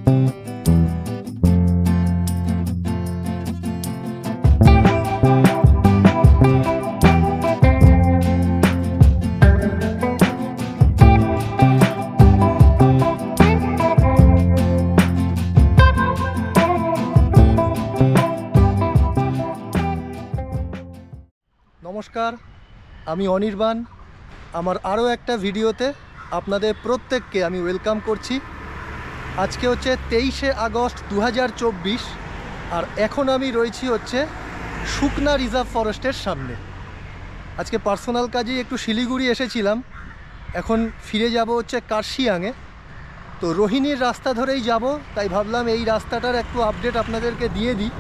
নমস্কার, আমি অনির্বাণ। আমার আরও একটা ভিডিওতে আপনাদের প্রত্যেককে আমি ওয়েলকাম করছি। আজকে হচ্ছে 23শে আগস্ট 2024 আর এখন আমি রয়েছি হচ্ছে সুকনা রিজার্ভ ফরেস্টের সামনে। আজকে পার্সোনাল কাজেই একটু শিলিগুড়ি এসেছিলাম, এখন ফিরে যাব হচ্ছে কার্শিয়াংয়ে। তো রোহিণীর রাস্তা ধরেই যাব, তাই ভাবলাম এই রাস্তাটার একটু আপডেট আপনাদেরকে দিয়ে দিই।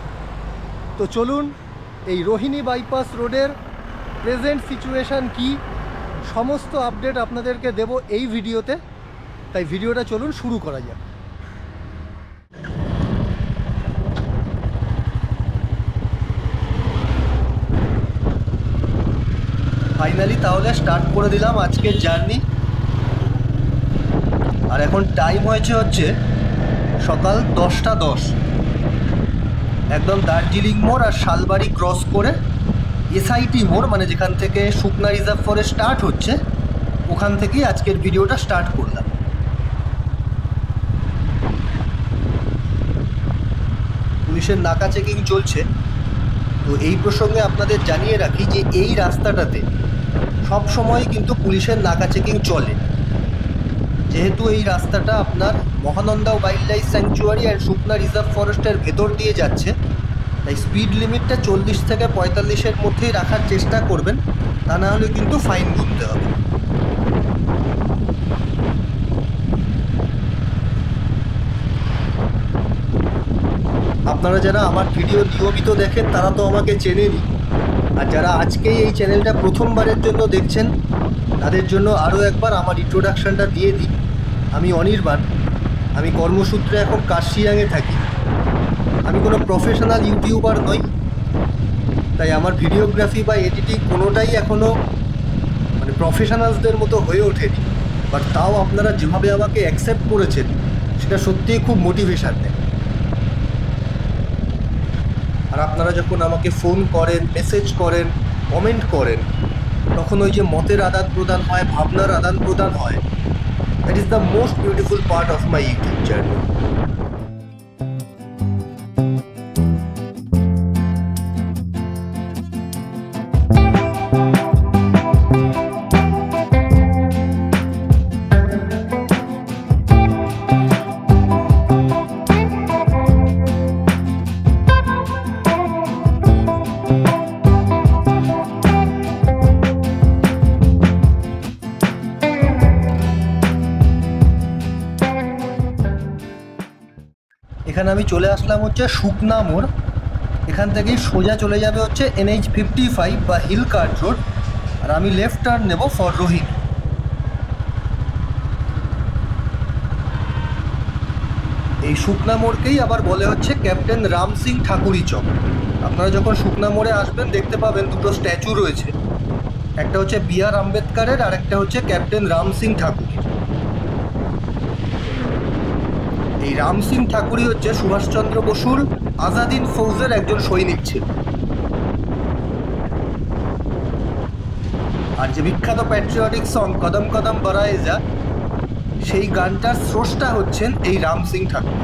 তো চলুন, এই রোহিণী বাইপাস রোডের প্রেজেন্ট সিচুয়েশান কি সমস্ত আপডেট আপনাদেরকে দেব এই ভিডিওতে। তাই ভিডিওটা চলুন শুরু করা যাক। ফাইনালি তাহলে স্টার্ট করে দিলাম আজকের জার্নি। আর এখন টাইম হচ্ছে সকাল 10:10। একদম দার্জিলিং মোড় আর শালবাড়ি ক্রস করে এসআইটি মোড়, মানে যেখান থেকে সুকনা রিজার্ভ ফরেস্ট স্টার্ট হচ্ছে, ওখান থেকেই আজকের ভিডিওটা স্টার্ট করলাম। পুলিশের নাকা চেকিং চলছে। তো এই প্রসঙ্গে আপনাদের জানিয়ে রাখি যে এই রাস্তাটাতে সব সময় কিন্তু পুলিশের নাকা চেকিং চলে, যেহেতু এই রাস্তাটা আপনার Mahananda wild life sanctuary and Sukna reserve ফরেস্টের ভেতর দিয়ে যাচ্ছে। তাই স্পিড লিমিটটা 40 থেকে 45-এর মধ্যেই রাখার চেষ্টা করবেন, তা না হলে কিন্তু ফাইন গুনতে হবে। আপনারা যারা আমার ভিডিও নিয়মিত দেখেন তারা তো আমাকে চেনেনই, আর যারা আজকেই এই চ্যানেলটা প্রথমবারের জন্য দেখছেন তাদের জন্য আরও একবার আমার ইন্ট্রোডাকশানটা দিয়ে দিই। আমি অনির্বাণ, আমি কর্মসূত্রে এখন কার্শিয়াংয়ে থাকি। আমি কোনো প্রফেশনাল ইউটিউবার নই, তাই আমার ভিডিওগ্রাফি বা এডিটিং কোনোটাই এখনও মানে প্রফেশনালসদের মতো হয়ে ওঠেনি। বাট তাও আপনারা যেভাবে আমাকে অ্যাকসেপ্ট করেছেন সেটা সত্যিই খুব মোটিভেশান দেয়। আর আপনারা যখন আমাকে ফোন করেন, মেসেজ করেন, কমেন্ট করেন, তখন ওই যে মতের আদান প্রদান হয়, ভাবনার আদান প্রদান হয়, that is the most beautiful part of my YouTube channel. এখানে আমি চলে আসলাম হচ্ছে সুকনা মোড়। এখান থেকেই সোজা চলে যাবে হচ্ছে NH 55 বা হিল কার্ট রোড, আর আমি লেফট টার্ন নেব ফর রোহিণী। এই সুকনা মোড়কেই আবার বলে হচ্ছে ক্যাপ্টেন রাম সিং ঠাকুরি চক। আপনারা যখন সুকনা মোড়ে আসবেন দেখতে পাবেন দুটো স্ট্যাচু রয়েছে, একটা হচ্ছে BR আম্বেদকারের আর একটা হচ্ছে ক্যাপ্টেন রাম সিং ঠাকুরি। এই রাম সিং ঠাকুরি হচ্ছে সুভাষচন্দ্র বসুর আজাদিন ফৌজের একজন সৈনিক ছিল। আর যে বিখ্যাত প্যাট্রিয়টিক সং কদম কদম বড়ায়ে যা, সেই গানটার স্রষ্টা হচ্ছেন এই রাম সিং ঠাকুর।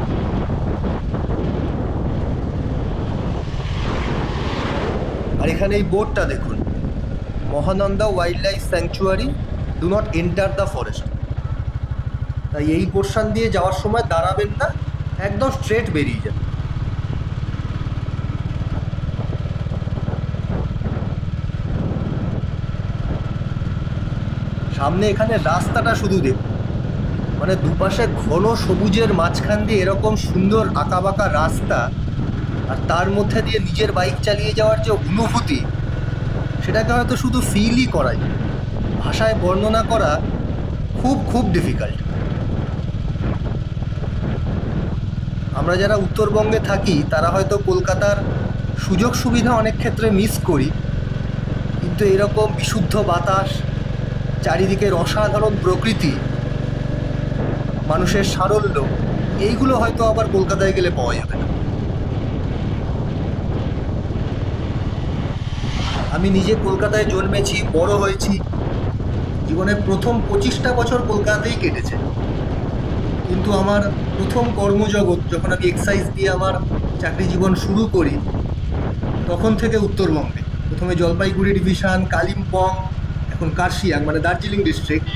আর এখানে এই বোর্ডটা দেখুন, Mahananda wild life sanctuary, do not enter the forest. তাই এই পোর্শন দিয়ে যাওয়ার সময় দাঁড়াবেন না, একদম স্ট্রেট বেরিয়ে যাবেন। সামনে এখানে রাস্তাটা শুধু দেখুন, মানে দুপাশে ঘন সবুজের মাঝখান দিয়ে এরকম সুন্দর আঁকাবাঁকা রাস্তা, আর তার মধ্যে দিয়ে নিজের বাইক চালিয়ে যাওয়ার যে অনুভূতি, সেটাকে হয়তো শুধু ফিলই করা যায়, ভাষায় বর্ণনা করা খুব খুব ডিফিকাল্ট। আমরা যারা উত্তরবঙ্গে থাকি তারা হয়তো কলকাতার সুযোগ সুবিধা অনেক ক্ষেত্রে মিস করি, কিন্তু এরকম বিশুদ্ধ বাতাস, চারিদিকের অসাধারণ প্রকৃতি, মানুষের সারল্য, এইগুলো হয়তো আবার কলকাতায় গেলে পাওয়া যাবে না। আমি নিজে কলকাতায় জন্মেছি, বড় হয়েছি, জীবনের প্রথম 25টা বছর কলকাতাতেই কেটেছে। কিন্তু আমার প্রথম কর্মজগৎ যখন আমি এক্সাইজ দিয়ে আমার চাকরি জীবন শুরু করি, তখন থেকে উত্তরবঙ্গে, প্রথমে জলপাইগুড়ি ডিভিশন, কালিম্পং, এখন কার্শিয়াং মানে দার্জিলিং ডিস্ট্রিক্ট।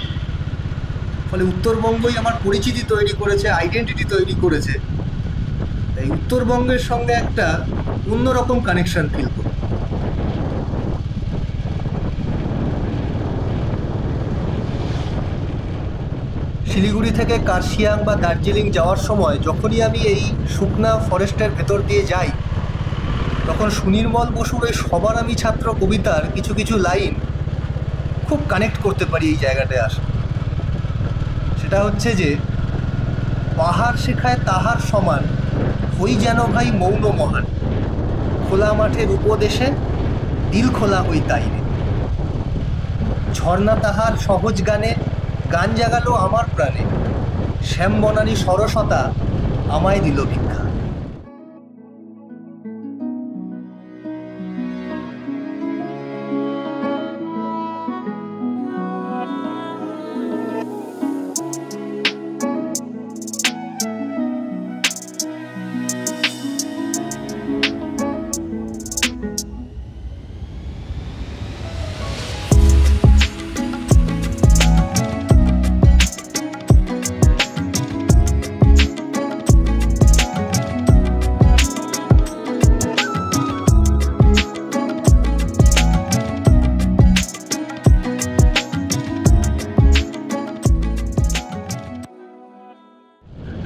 ফলে উত্তরবঙ্গই আমার পরিচিতি তৈরি করেছে, আইডেন্টিটি তৈরি করেছে। তাই উত্তরবঙ্গের সঙ্গে একটা অন্যরকম কানেকশন ফিল করি। শিলিগুড়ি থেকে কার্শিয়াং বা দার্জিলিং যাওয়ার সময় যখনই আমি এই শুকনা ফরেস্টের ভেতর দিয়ে যাই, তখন সুনির্মল বসুর ওই সবার আমি ছাত্র কবিতার কিছু কিছু লাইন খুব কানেক্ট করতে পারি এই জায়গাটায় আসে। সেটা হচ্ছে যে, পাহাড় শেখায় তাহার সমান, হই যেন ভাই মৌন মহান, খোলা মাঠের উপদেশে দিল খোলা হই তাই রে, ঝর্ণা তাহার সহজ গানে গান জাগালো আমার প্রাণে, শ্যাম বনানী সরসতা আমায় দিল ভিক্ষা।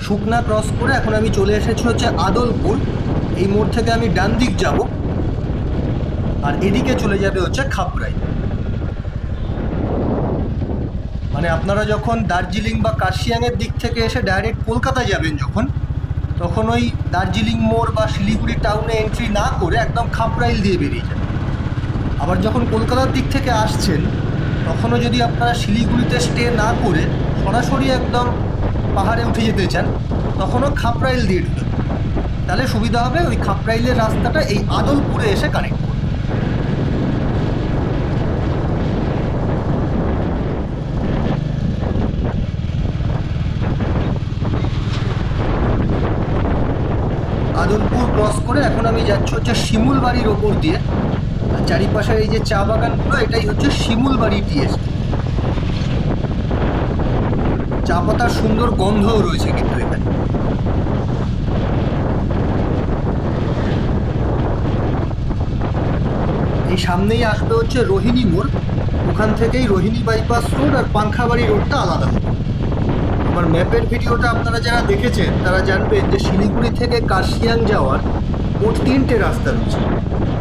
শুকনা ক্রস করে এখন আমি চলে এসেছি হচ্ছে আদলপুর। এই মোড় থেকে আমি ডান দিক যাব, আর এদিকে চলে যাবে হচ্ছে খাপড়াই। মানে আপনারা যখন দার্জিলিং বা কার্শিয়াংয়ের দিক থেকে এসে ডাইরেক্ট কলকাতা যাবেন যখন, তখন ওই দার্জিলিং মোড় বা শিলিগুড়ি টাউনে এন্ট্রি না করে একদম খাপড়াইল দিয়ে বেরিয়ে যাবেন। আবার যখন কলকাতার দিক থেকে আসছেন, তখনও যদি আপনারা শিলিগুড়িতে স্টে না করে সরাসরি একদম পাহাড়ে উঠে যেতে চান, তখনও খাপড়াইল দিয়ে ঢুকবেন। তাহলে সুবিধা হবে, ওই খাপড়াইলের রাস্তাটা এই আদলপুরে এসে কানেক্ট করবে। আদলপুর ক্রস করে এখন আমি যাচ্ছি হচ্ছে শিমুল বাড়ির ওপর দিয়ে। আর চারিপাশের এই যে চা বাগানগুলো, এটাই হচ্ছে শিমুল বাড়ি টি এস্টেট। চা পাতার সুন্দর গন্ধও রয়েছে কিন্তু এখানে। এই সামনেই আসবে হচ্ছে রোহিণী মোড়, ওখান থেকেই রোহিণী বাইপাস রোড আর পাংখাবাড়ি রোডটা আলাদা হবে। আমার ম্যাপের ভিডিওটা আপনারা যারা দেখেছেন তারা জানবেন যে শিলিগুড়ি থেকে কার্শিয়াং যাওয়ার মোট 3টে রাস্তা রয়েছে।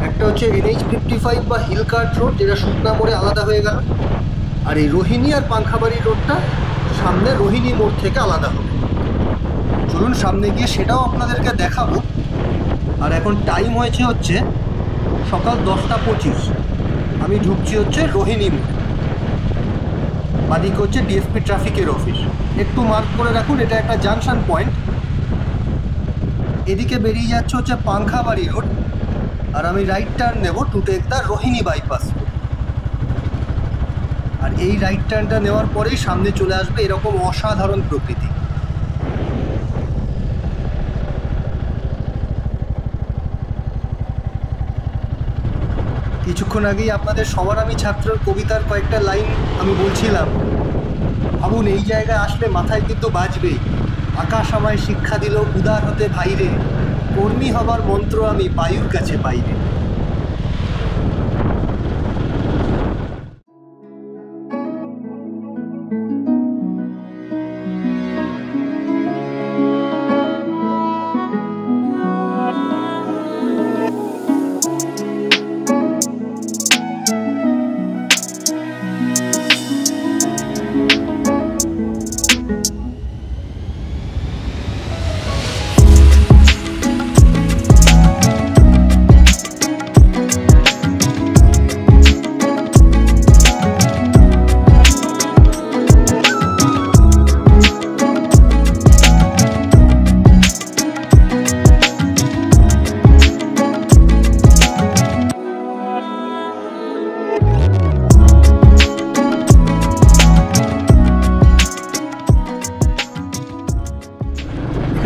একটা হচ্ছে NH55 বা হিলকার্ট রোড, যেটা শুকনা মোড়ে আলাদা হয়ে গেল, আর এই রোহিণী আর পাংখাবাড়ি রোডটা সামনে রোহিণী মোড় থেকে আলাদা হবে। চলুন সামনে গিয়ে সেটাও আপনাদেরকে দেখাবো। আর এখন টাইম হয়েছে হচ্ছে সকাল 10টা 25। আমি ঢুকছি হচ্ছে রোহিণী মোড়। বাদিকে হচ্ছে ডিএসপি ট্রাফিকের অফিস, একটু মার্ক করে রাখুন, এটা একটা জাংশন পয়েন্ট। এদিকে বেরিয়ে যাচ্ছে হচ্ছে পাংখাবাড়ি রোড, আর আমি রাইট টার্ন নেব to take the Rohini bypass. আর এই রাইট টার্নটা নেওয়ার পরেই সামনে চলে আসবে এরকম অসাধারণ প্রকৃতি। কিছুক্ষণ আগেই আপনাদের সবার আমি ছাত্রের কবিতার কয়েকটা লাইন আমি বলছিলাম। ভাবুন, এই জায়গায় আসলে মাথায় কিন্তু বাজবেই, আকাশ আমায় শিক্ষা দিল উদার হতে ভাইরে, কর্মী হবার মন্ত্র আমি বায়ুর কাছে পাইরে।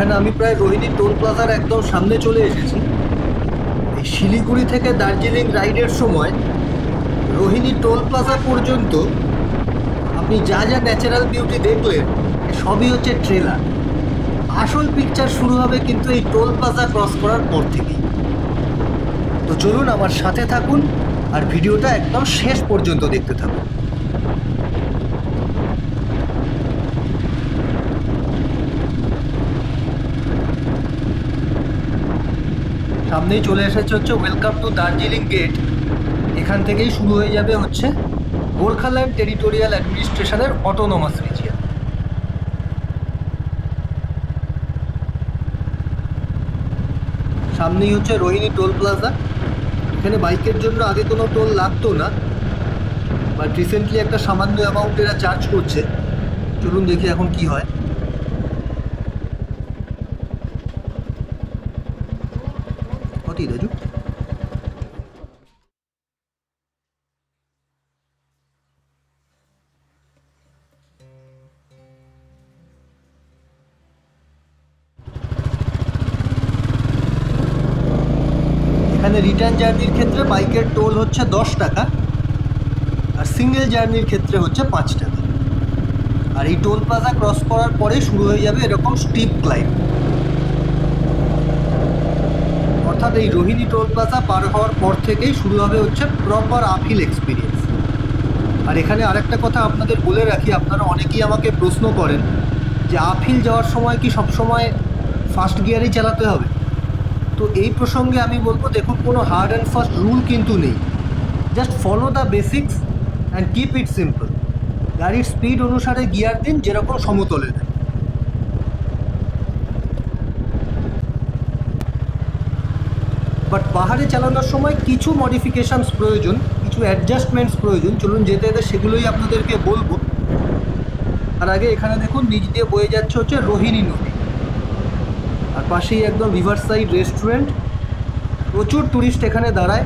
এখানে আমি প্রায় রোহিণী টোল প্লাজার একদম সামনে চলে এসেছি। এই শিলিগুড়ি থেকে দার্জিলিং রাইডের সময় রোহিণী টোল প্লাজা পর্যন্ত আপনি যা যা ন্যাচারাল বিউটি দেখলেন সবই হচ্ছে ট্রেলার। আসল পিকচার শুরু হবে কিন্তু এই টোল প্লাজা ক্রস করার পর থেকেই। তো চলুন আমার সাথে থাকুন আর ভিডিওটা একদম শেষ পর্যন্ত দেখতে থাকুন। সামনেই চলে এসেছে হচ্ছে ওয়েলকাম টু দার্জিলিং গেট। এখান থেকেই শুরু হয়ে যাবে হচ্ছে গোর্খাল্যান্ড টেরিটোরিয়াল অ্যাডমিনিস্ট্রেশনের অটোনোমাস রিজিয়ন। সামনেই হচ্ছে রোহিণী টোল প্লাজা। এখানে বাইকের জন্য আগে কোনো টোল লাগতো না, বাট রিসেন্টলি একটা সামান্য অ্যামাউন্ট এরা চার্জ করছে। চলুন দেখি এখন কি হয়। কতই রাজু? এখানে রিটার্ন জার্নির ক্ষেত্রে বাইকের টোল হচ্ছে 10 টাকা, আর সিঙ্গেল জার্নির ক্ষেত্রে হচ্ছে 5 টাকা। আর এই টোল প্লাজা ক্রস করার পরে শুরু হয়ে যাবে এরকম স্টিপ ক্লাইম্ব। অর্থাৎ এই রোহিণী টোল প্লাজা পার হওয়ার পর থেকেই শুরু হবে হচ্ছে প্রপার আপহিল এক্সপিরিয়েন্স। আর এখানে আরেকটা কথা আপনাদের বলে রাখি, আপনারা অনেকেই আমাকে প্রশ্ন করেন যে আপহিল যাওয়ার সময় কি সবসময় ফার্স্ট গিয়ারেই চালাতে হবে? তো এই প্রসঙ্গে আমি বলবো, দেখুন, কোনো হার্ড অ্যান্ড ফাস্ট রুল কিন্তু নেই। Just follow the basics and keep it simple. গাড়ির স্পিড অনুসারে গিয়ার দিন, যেরকম সমতলে দেন। বাট পাহাড়ে চালানোর সময় কিছু মডিফিকেশানস প্রয়োজন, কিছু অ্যাডজাস্টমেন্টস প্রয়োজন। চলুন যেতে যেতে সেগুলোই আপনাদেরকে বলবো। আর আগে এখানে দেখুন নিচ দিয়ে বয়ে যাচ্ছে হচ্ছে রোহিণী নদী, আর পাশেই একদম রিভার সাইড রেস্টুরেন্ট। প্রচুর ট্যুরিস্ট এখানে দাঁড়ায়।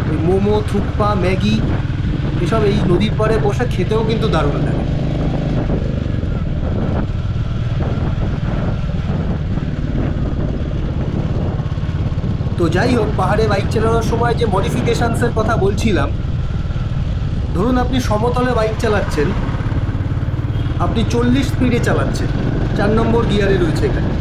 ওই মোমো, থুকপা, ম্যাগি এসব এই নদীর পাড়ে বসে খেতেও কিন্তু দারুণ লাগে। তো যাই হোক, পাহাড়ে বাইক চালানোর সময় যে মডিফিকেশানসের কথা বলছিলাম, ধরুন আপনি সমতলে বাইক চালাচ্ছেন, আপনি 40 স্পিডে চালাচ্ছেন, 4 নম্বর গিয়ারে রয়েছে এখানে।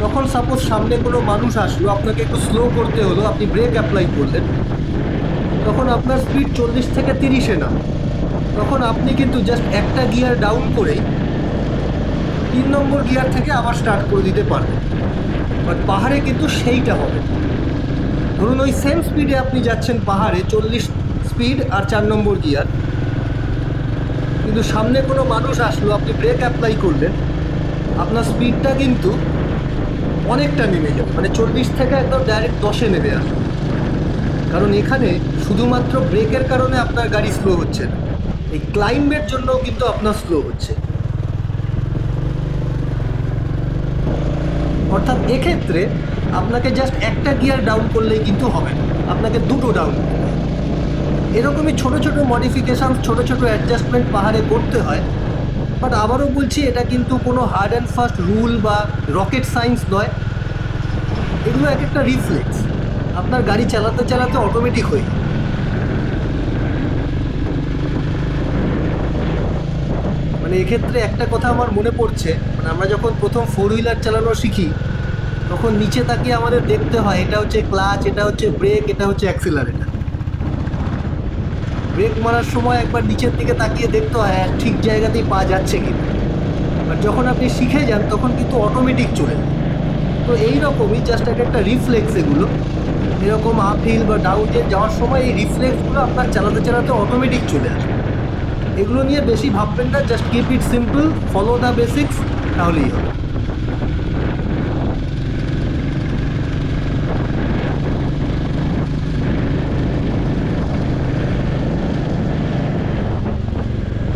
তখন সাপোজ সামনে কোনো মানুষ আসলো, আপনাকে একটু স্লো করতে হলো, আপনি ব্রেক অ্যাপ্লাই করলেন, তখন আপনার স্পিড 40 থেকে 30-এ না। তখন আপনি কিন্তু জাস্ট একটা গিয়ার ডাউন করে 3 নম্বর গিয়ার থেকে আবার স্টার্ট করে দিতে পারবেন। বাট পাহাড়ে কিন্তু সেইটা হবে। ধরুন ওই সেম স্পিডে আপনি যাচ্ছেন পাহাড়ে, 40 স্পিড আর 4 নম্বর গিয়ার, কিন্তু সামনে কোনো মানুষ আসলো, আপনি ব্রেক অ্যাপ্লাই করলেন, আপনার স্পিডটা কিন্তু অনেকটা নেমে যাবে। মানে 40 থেকে একদম ডাইরেক্ট 10-এ নেমে আসবে। কারণ এখানে শুধুমাত্র ব্রেকের কারণে আপনার গাড়ি স্লো হচ্ছে না, এই ক্লাইম্বের জন্যও কিন্তু আপনার স্লো হচ্ছে। অর্থাৎ এক্ষেত্রে আপনাকে জাস্ট একটা গিয়ার ডাউন করলেই কিন্তু হবে না, আপনাকে দুটো ডাউন করতে হবে। এরকমই ছোটো ছোটো মডিফিকেশান, ছোটো ছোটো অ্যাডজাস্টমেন্ট পাহাড়ে করতে হয়। বাট আবারও বলছি, এটা কিন্তু কোনো হার্ড অ্যান্ড ফাস্ট রুল বা রকেট সায়েন্স নয়। এগুলো এক একটা রিফ্লেক্স, আপনার গাড়ি চালাতে চালাতে অটোমেটিক হয়ে যায়। মানে এক্ষেত্রে একটা কথা আমার মনে পড়ছে, মানে আমরা যখন প্রথম 4 হুইলার চালানো শিখি, তখন নিচে তাকিয়ে আমাদের দেখতে হয় এটা হচ্ছে ক্লাচ, এটা হচ্ছে ব্রেক, এটা হচ্ছে অ্যাক্সিলারেটর। ব্রেক মারার সময় একবার নিচের দিকে তাকিয়ে দেখতে হয় ঠিক জায়গাতেই পা যাচ্ছে কি। আর যখন আপনি শিখে যান তখন কিন্তু অটোমেটিক চলে যায়। তো এইরকমই জাস্ট একটা রিফ্লেক্স। এগুলো এরকম আপহিল বা ডাউনহিল যাওয়ার সময় এই রিফ্লেক্সগুলো আপনার চালাতে চালাতে অটোমেটিক চলে আসবে। এগুলো নিয়ে বেশি ভাববেন না, just keep it simple, follow the basics, তাহলেই হবে।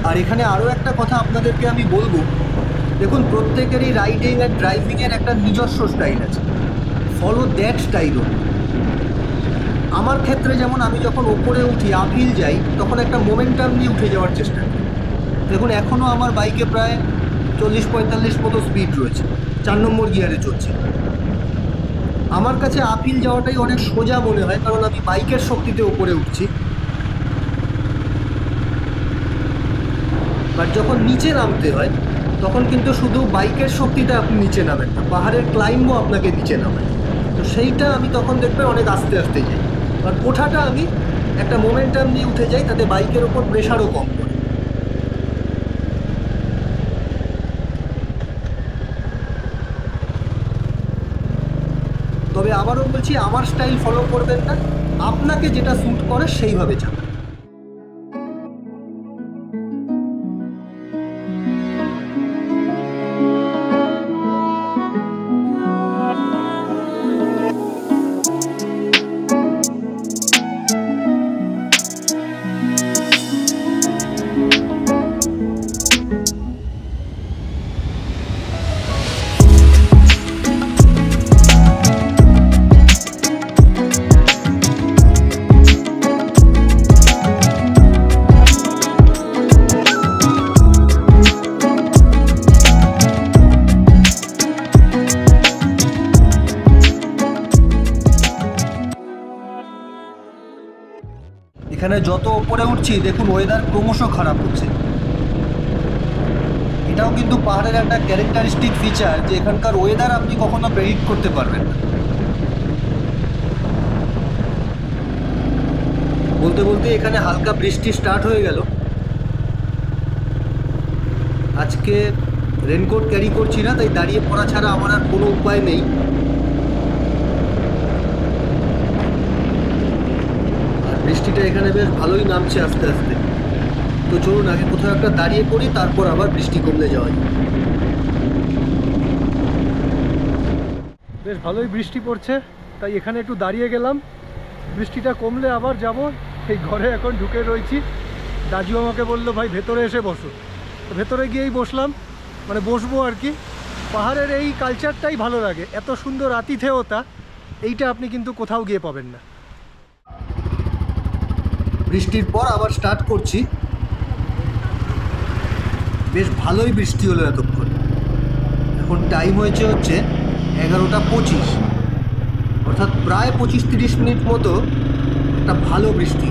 আর এখানে আরও একটা কথা আপনাদেরকে আমি বলবো, দেখুন প্রত্যেকেরই রাইডিং অ্যান্ড ড্রাইভিংয়ের একটা নিজস্ব স্টাইল আছে। Follow that style. আমার ক্ষেত্রে যেমন আমি যখন ওপরে উঠি, আপহিল যাই, তখন একটা মোমেন্টাম নিয়ে উঠে যাওয়ার চেষ্টা করি। দেখুন এখনও আমার বাইকে প্রায় 40-45 মতো স্পিড রয়েছে, 4 নম্বর গিয়ারে চলছে। আমার কাছে আপিল যাওয়াটাই অনেক সোজা মনে হয়, কারণ আমি বাইকের শক্তিতে ওপরে উঠছি। বাট যখন নিচে নামতে হয় তখন কিন্তু শুধু বাইকের শক্তিতে আপনি নিচে নামেন না, পাহাড়ের ক্লাইম্বও আপনাকে নিচে নামায়। তো সেইটা আমি তখন দেখবেন অনেক আস্তে আস্তে যাই, আর ওঠাটা আমি একটা মোমেন্টাম নিয়ে উঠে যাই, তাতে বাইকের ওপর প্রেশারও কম পড়ে। তবে আবারও বলছি, আমার স্টাইল ফলো করবেন না, আপনাকে যেটা স্যুট করে সেইভাবে চালান। এখানে যত ওপরে উঠছি দেখুন ওয়েদার ক্রমশ খারাপ হচ্ছে। এটাও কিন্তু পাহাড়ের একটা ক্যারেক্টারিস্টিক ফিচার যে এখানকার ওয়েদার আপনি কখনো প্রেডিক্ট করতে পারবেন না। বলতে বলতে এখানে হালকা বৃষ্টি স্টার্ট হয়ে গেল। আজকে রেনকোট ক্যারি করছি না, তাই দাঁড়িয়ে পড়া ছাড়া আমার আর কোনো উপায় নেই। আর বৃষ্টিটা এখানে বেশ ভালোই নামছে আস্তে আস্তে। তো চলুন আগে কোথাও একটা দাঁড়িয়ে পড়ি, তারপর আবার বৃষ্টি কমলে যাওয়া যায়। বেশ ভালোই বৃষ্টি পড়ছে, তাই এখানে একটু দাঁড়িয়ে গেলাম। বৃষ্টিটা কমলে আবার যাব। এই ঘরে এখন ঢুকে রয়েছি। দাজু আমাকে বললো ভাই ভেতরে এসে বসো, তো ভেতরে গিয়েই বসলাম, মানে বসবো আর কি। পাহাড়ের এই কালচারটাই ভালো লাগে, এত সুন্দর আতিথেয়তা এইটা আপনি কিন্তু কোথাও গিয়ে পাবেন না। বৃষ্টির পর আবার স্টার্ট করছি। বেশ ভালোই বৃষ্টি হলো এতক্ষণ। এখন টাইম হয়েছে হচ্ছে 11টা 25, অর্থাৎ প্রায় 25-30 মিনিট মতো একটা ভালো বৃষ্টি।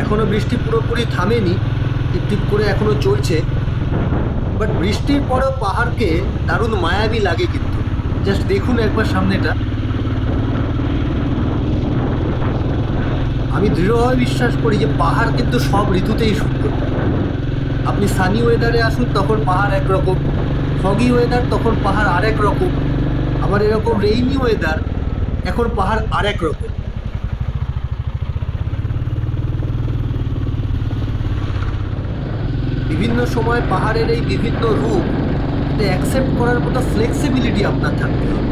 এখনও বৃষ্টি পুরোপুরি থামেনি, টিপ করে এখনও চলছে। বাট বৃষ্টির পরেও পাহাড়কে দারুণ মায়াবী লাগে কিন্তু। জাস্ট দেখুন একবার সামনেটা। আমি দৃঢ়ভাবে বিশ্বাস করি যে পাহাড় কিন্তু সব ঋতুতেই সুন্দর। আপনি সানি ওয়েদারে আসুন তখন পাহাড় একরকম, ফগি ওয়েদার তখন পাহাড় আরেক রকম, আবার এরকম রেইনি ওয়েদার এখন পাহাড় আরেক রকম। বিভিন্ন সময় পাহাড়ের এই বিভিন্ন রূপ এটা অ্যাকসেপ্ট করার মতো ফ্লেক্সিবিলিটি আপনার থাকতে হবে।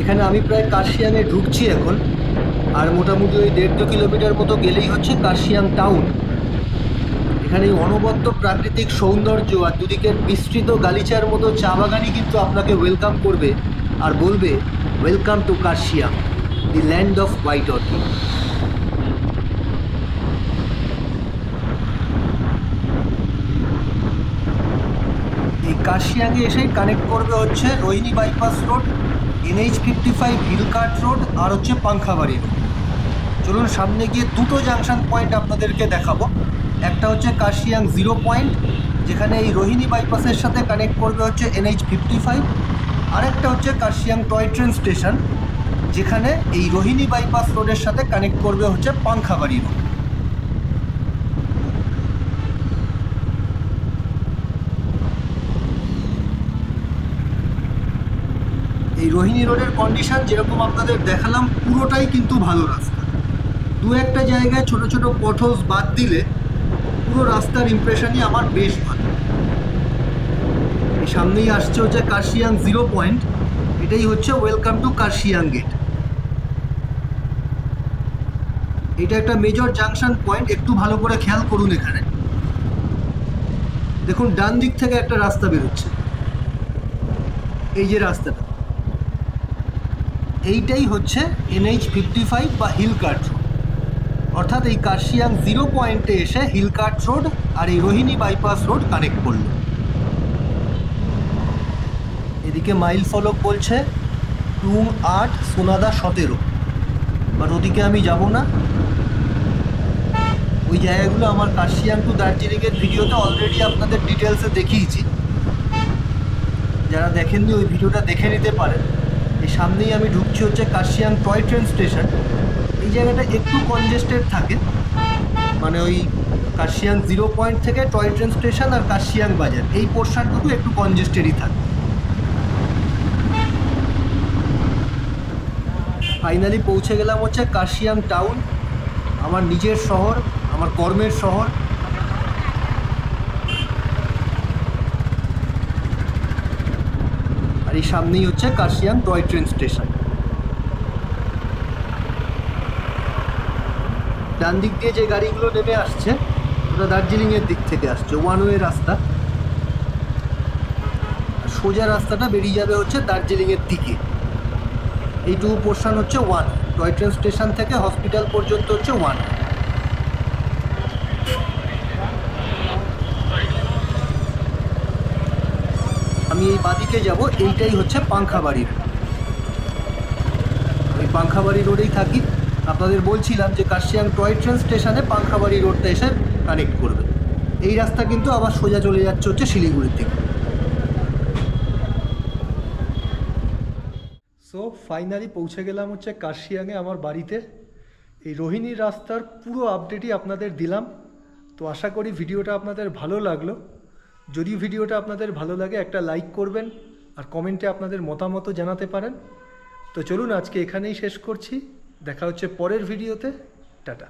এখানে আমি প্রায় কার্শিয়াংয়ে ঢুকছি এখন, আর মোটামুটি ওই 1.5-2 কিলোমিটার মতো গেলেই হচ্ছে কার্শিয়াং টাউন। এখানে এই অনবদ্য প্রাকৃতিক সৌন্দর্য আর দুদিকের বিস্তৃত গালিচার মতো চা বাগানই কিন্তু আপনাকে ওয়েলকাম করবে আর বলবে welcome to Kurseong, the land of white orchid. এই কার্শিয়াংয়ে এসেই কানেক্ট করবে হচ্ছে Rohini bypass road, NH55 hill cart road আর হচ্ছে পাংখাবাড়ি রোড। চলুন সামনে গিয়ে দুটো জাংশন পয়েন্ট আপনাদেরকে দেখাবো। একটা হচ্ছে কার্শিয়াং 0 পয়েন্ট, যেখানে এই রোহিনী বাইপাসের সাথে কানেক্ট করবে হচ্ছে NH55, আরেকটা হচ্ছে কার্শিয়াং টয় ট্রেন স্টেশন, যেখানে এই রোহিনী বাইপাস রোডের সাথে কানেক্ট করবে হচ্ছে পাংখাবাড়ি রোড। এই রোহিণী রোডের কন্ডিশন যেরকম আপনাদের দেখালাম পুরোটাই কিন্তু ভালো রাস্তা। দু একটা জায়গায় ছোট ছোট পথস বাদ দিলে পুরো রাস্তার ইমপ্রেশনই আমার বেশ ভালো। এই সামনেই আসছে হচ্ছে কার্শিয়াং 0 পয়েন্ট, এটাই হচ্ছে ওয়েলকাম টু কার্শিয়াং গেট। এটা একটা মেজর জাংশন পয়েন্ট, একটু ভালো করে খেয়াল করুন। এখানে দেখুন ডান দিক থেকে একটা রাস্তা বেরোচ্ছে, এই যে রাস্তাটা, এইটাই হচ্ছে NH55 বা হিল কাট রোড। অর্থাৎ এই কার্শিয়াং 0 পয়েন্টে এসে হিল কাট রোড আর এই রোহিণী বাইপাস রোড কানেক্ট করলো। এদিকে মাইল ফলক বলছে টুং 8, সোনাদা 17, বাট ওদিকে আমি যাব না। ওই জায়গাগুলো আমার কার্শিয়াং টু দার্জিলিংয়ের ভিডিওতে অলরেডি আপনাদের ডিটেলসে দেখিয়েছি, যারা দেখেননি ওই ভিডিওটা দেখে নিতে পারেন। এই সামনেই আমি ঢুকছি হচ্ছে কার্শিয়াং টয় ট্রেন স্টেশন। এই জায়গাটা একটু কনজেস্টেড থাকে, মানে ওই কার্শিয়াং 0 পয়েন্ট থেকে টয় ট্রেন স্টেশন আর কার্শিয়াং বাজার এই পোর্শনটুকু একটু কনজেস্টেডই থাকে। ফাইনালি পৌঁছে গেলাম হচ্ছে কার্শিয়াং টাউন, আমার নিজের শহর, আমার কর্মের শহর। আর এই সামনেই হচ্ছে কার্শিয়াং টয় ট্রেন স্টেশন। ডান দিক দিয়ে যে গাড়িগুলো নেমে আসছে ওটা দার্জিলিংয়ের দিক থেকে আসছে, ওয়ান ওয়ে রাস্তা। আর সোজা রাস্তাটা বেরিয়ে যাবে হচ্ছে দার্জিলিংয়ের দিকে। এইটুকু পোর্শন হচ্ছে ওয়ান, টয় ট্রেন স্টেশন থেকে হসপিটাল পর্যন্ত হচ্ছে ওয়ান। আমি এই বাদিকে যাব, এইটাই হচ্ছে পাংখাবাড়ি রোড। আমি পাংখাবাড়ি রোডেই থাকি। আপনাদের বলছিলাম যে কার্শিয়াং টয় ট্রেন স্টেশনে পাংখাবাড়ি রোডটা এসে কানেক্ট করবে। এই রাস্তা কিন্তু আবার সোজা চলে যাচ্ছে হচ্ছে শিলিগুড়ির দিকে। সো ফাইনালি পৌঁছে গেলাম হচ্ছে কার্শিয়াংয়ে আমার বাড়িতে। এই রোহিণীর রাস্তার পুরো আপডেটই আপনাদের দিলাম। তো আশা করি ভিডিওটা আপনাদের ভালো লাগলো। যদি ভিডিওটা আপনাদের ভালো লাগে একটা লাইক করবেন আর কমেন্টে আপনাদের মতামতও জানাতে পারেন। তো চলুন আজকে এখানেই শেষ করছি, দেখা হচ্ছে পরের ভিডিওতে। টাটা।